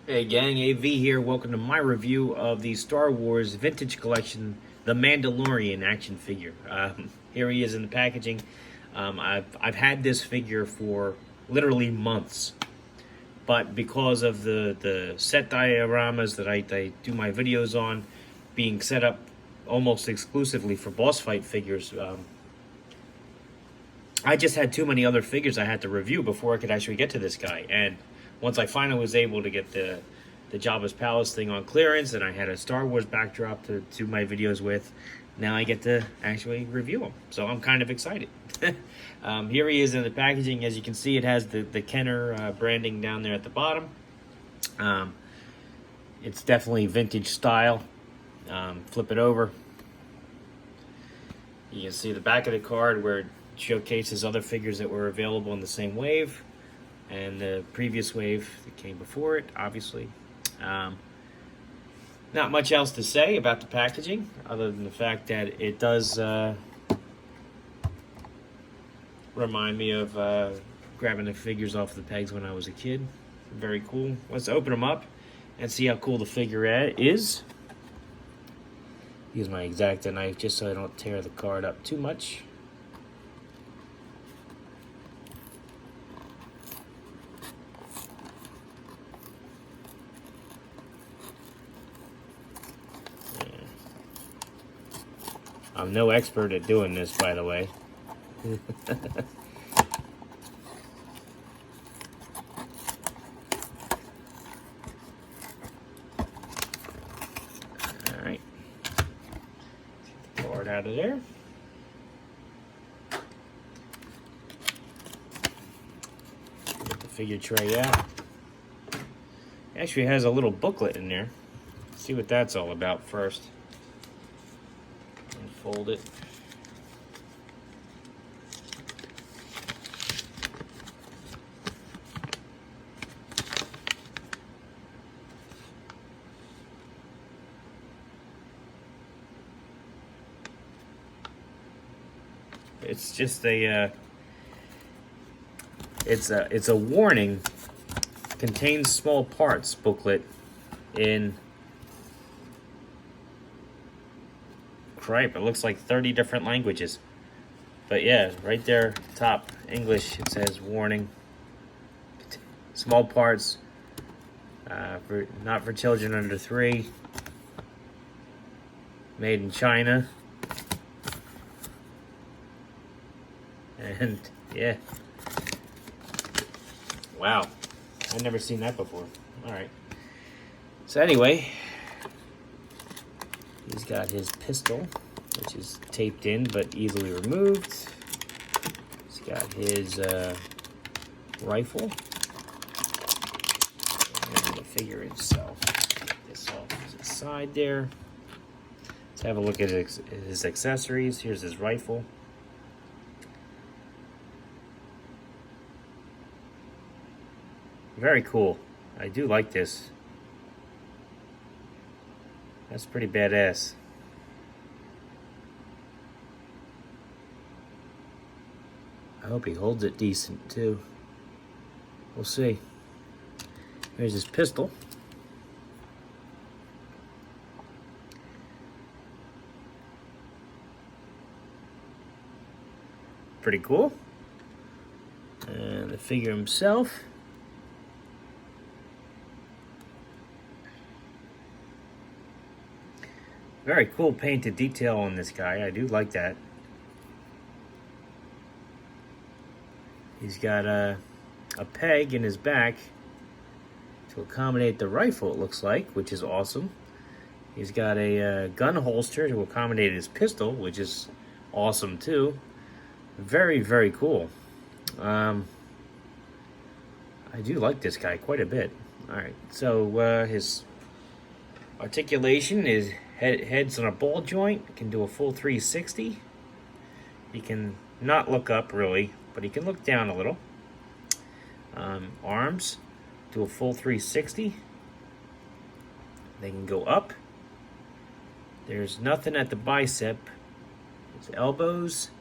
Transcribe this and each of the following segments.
Hey gang, AV here. Welcome to my review of the Star Wars Vintage Collection, the Mandalorian action figure. Here he is in the packaging. I've had this figure for literally months, but because of the set dioramas that I do my videos on being set up almost exclusively for boss fight figures, I just had too many other figures I had to review before I could actually get to this guy. And once I finally was able to get the Jabba's Palace thing on clearance, and I had a Star Wars backdrop to do my videos with, now I get to actually review him. So I'm kind of excited. Here he is in the packaging. As you can see, it has the Kenner branding down there at the bottom. It's definitely vintage style. Flip it over. You can see the back of the card where it showcases other figures that were available in the same wave and the previous wave that came before it, obviously. Not much else to say about the packaging other than the fact that it does remind me of grabbing the figures off the pegs when I was a kid. Very cool. Let's open them up and see how cool the figure is. Use my X-Acto knife just so I don't tear the card up too much. I'm no expert at doing this, by the way. Alright. Get the card out of there. Get the figure tray out. It actually has a little booklet in there. Let's see what that's all about first. Fold it. It's just a it's a warning. Contains small parts booklet in Cripe. It looks like 30 different languages. But yeah, right there, top, English, it says warning. Small parts, not for children under 3. Made in China. And yeah. Wow. I've never seen that before. Alright. So anyway, he's got his pistol, which is taped in but easily removed. He's got his rifle. And the figure itself. Take this off to the side there. Let's have a look at his accessories. Here's his rifle. Very cool. I do like this. That's pretty badass. I hope he holds it decent too. We'll see. Here's his pistol. Pretty cool. And the figure himself. Very cool painted detail on this guy. I do like that. He's got a peg in his back to accommodate the rifle, it looks like, which is awesome. He's got a gun holster to accommodate his pistol, which is awesome too. Very, very cool. I do like this guy quite a bit. Alright, so his articulation is head's on a ball joint. Can do a full 360. He can not look up really, but he can look down a little. Arms do a full 360. They can go up. There's nothing at the bicep. His elbows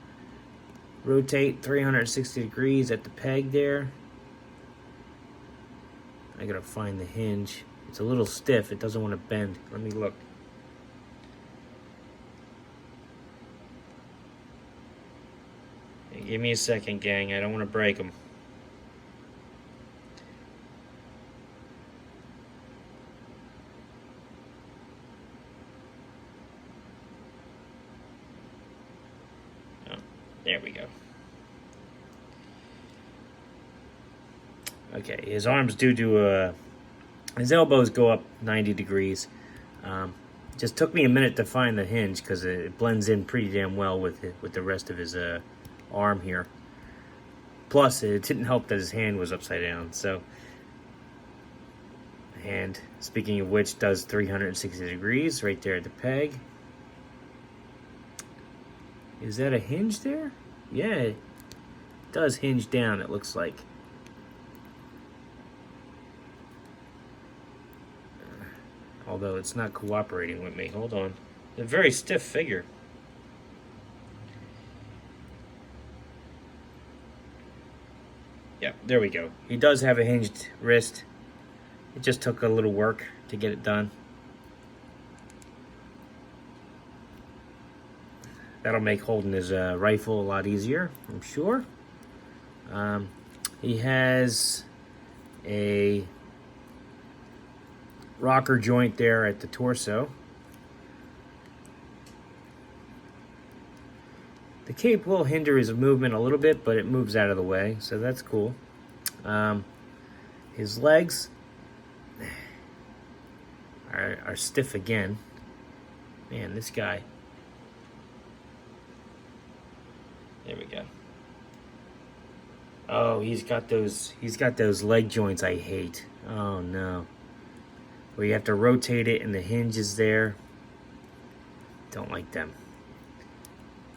rotate 360 degrees at the peg there. I gotta find the hinge. It's a little stiff. It doesn't want to bend. Let me look. Give me a second, gang. I don't want to break them. Oh, there we go. Okay, his arms his elbows go up 90 degrees. Just took me a minute to find the hinge because it blends in pretty damn well with the rest of his arm here. Plus, it didn't help that his hand was upside down. So, the hand, speaking of which, does 360 degrees right there at the peg. Is that a hinge there? Yeah, it does hinge down, it looks like. Although it's not cooperating with me. Hold on. It's a very stiff figure. Yep, there we go. He does have a hinged wrist. It just took a little work to get it done. That'll make holding his rifle a lot easier, I'm sure. He has a rocker joint there at the torso. The cape will hinder his movement a little bit, but it moves out of the way, so that's cool. His legs are stiff again. Man, this guy. There we go. Oh, he's got those leg joints I hate. Oh no. Where you have to rotate it and the hinge is there. Don't like them.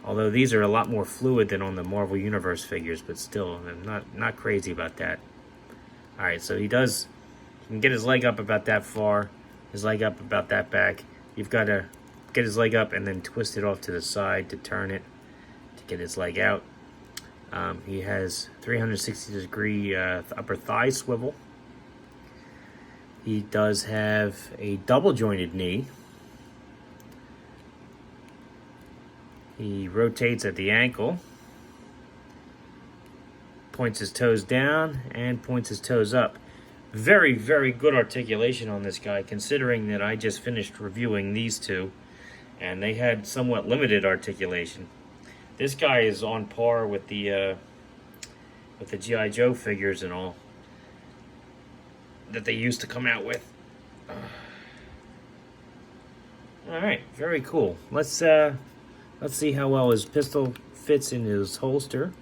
Although these are a lot more fluid than on the Marvel Universe figures, but still, I'm not crazy about that. Alright, so he can get his leg up about that far, his leg up about that back. You've got to get his leg up and then twist it off to the side to turn it, to get his leg out. He has 360 degree upper thigh swivel. He does have a double jointed knee. He rotates at the ankle, points his toes down, and points his toes up. Very, very good articulation on this guy, considering that I just finished reviewing these two, and they had somewhat limited articulation. This guy is on par with the G.I. Joe figures and all that they used to come out with. Alright, very cool. Let's see how well his pistol fits in his holster.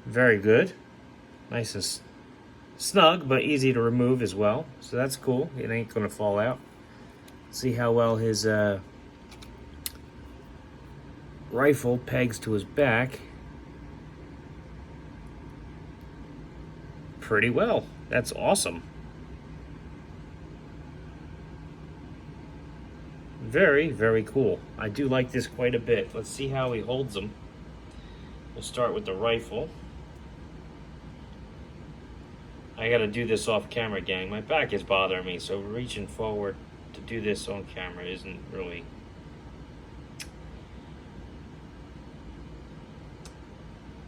Very good. Nice and snug, but easy to remove as well. So that's cool. It ain't going to fall out. See how well his rifle pegs to his back. Pretty well. That's awesome. Very, very cool. I do like this quite a bit. Let's see how he holds them. We'll start with the rifle. I gotta do this off camera, gang. My back is bothering me, so reaching forward to do this on camera isn't really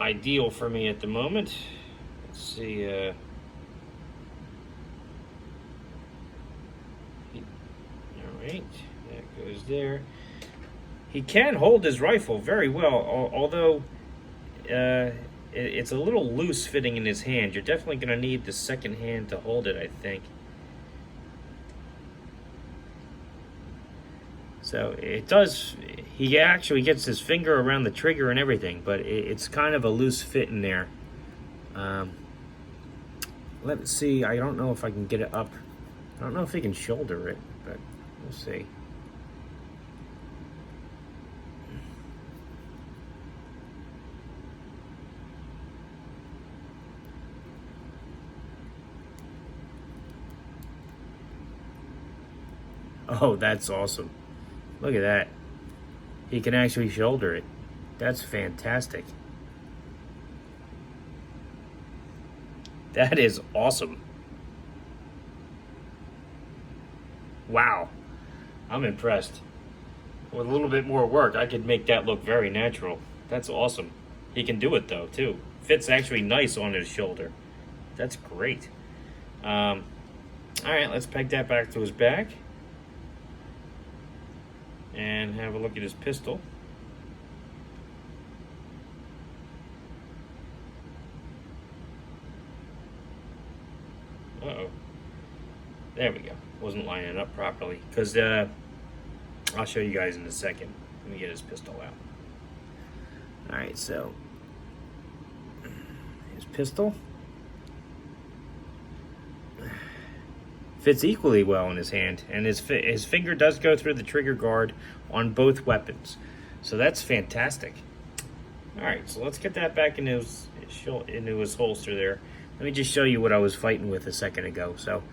ideal for me at the moment. Let's see, all right, that goes there. He can hold his rifle very well, although it's a little loose fitting in his hand. You're definitely going to need the second hand to hold it, I think. So it does, he actually gets his finger around the trigger and everything, but it's kind of a loose fit in there. Let's see, I don't know if I can get it up. I don't know if he can shoulder it, but we'll see. Oh, that's awesome. Look at that. He can actually shoulder it. That's fantastic. That is awesome. Wow, I'm impressed. With a little bit more work, I could make that look very natural. That's awesome. He can do it though, too. Fits actually nice on his shoulder. That's great. All right, let's peg that back to his back. And have a look at his pistol. Uh-oh. There we go. Wasn't lining up properly. Because I'll show you guys in a second. Let me get his pistol out. Alright, so his pistol fits equally well in his hand, and his finger does go through the trigger guard on both weapons. So that's fantastic. Alright, so let's get that back into his holster there. Let me just show you what I was fighting with a second ago. So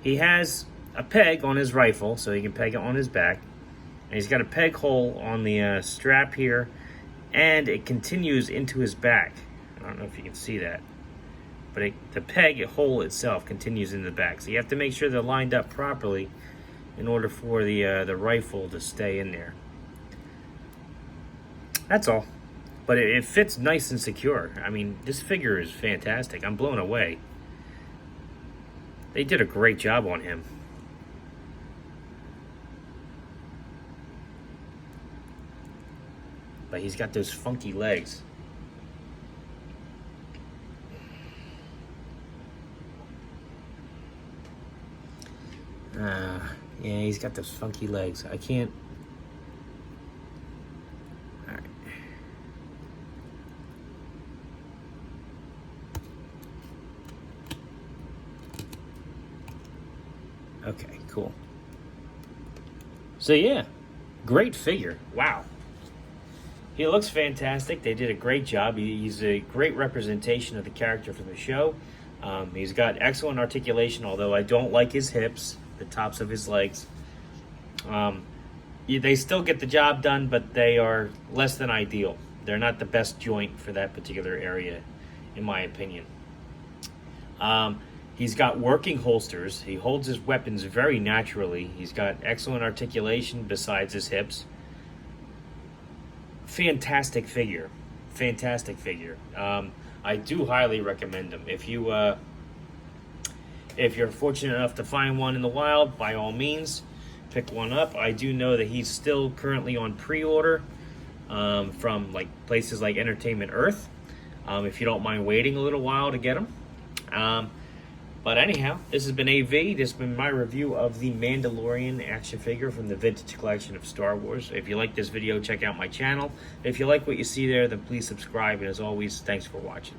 he has a peg on his rifle, so he can peg it on his back. And he's got a peg hole on the strap here, and it continues into his back. I don't know if you can see that, but the peg hole itself continues in the back. So you have to make sure they're lined up properly in order for the rifle to stay in there. That's all. But it fits nice and secure. I mean, this figure is fantastic. I'm blown away. They did a great job on him. But he's got those funky legs. Yeah, he's got those funky legs. I can't... Alright. Okay, cool. So yeah, great figure. Wow. He looks fantastic. They did a great job. He's a great representation of the character from the show. He's got excellent articulation, although I don't like his hips, the tops of his legs. They still get the job done, but they are less than ideal. They're not the best joint for that particular area, in my opinion. He's got working holsters. He holds his weapons very naturally. He's got excellent articulation besides his hips. Fantastic figure. Fantastic figure. I do highly recommend him. If you're fortunate enough to find one in the wild, by all means, pick one up. I do know that he's still currently on pre-order from places like Entertainment Earth. If you don't mind waiting a little while to get him. But anyhow, this has been AV. This has been my review of the Mandalorian action figure from the Vintage Collection of Star Wars. If you like this video, check out my channel. If you like what you see there, then please subscribe. And as always, thanks for watching.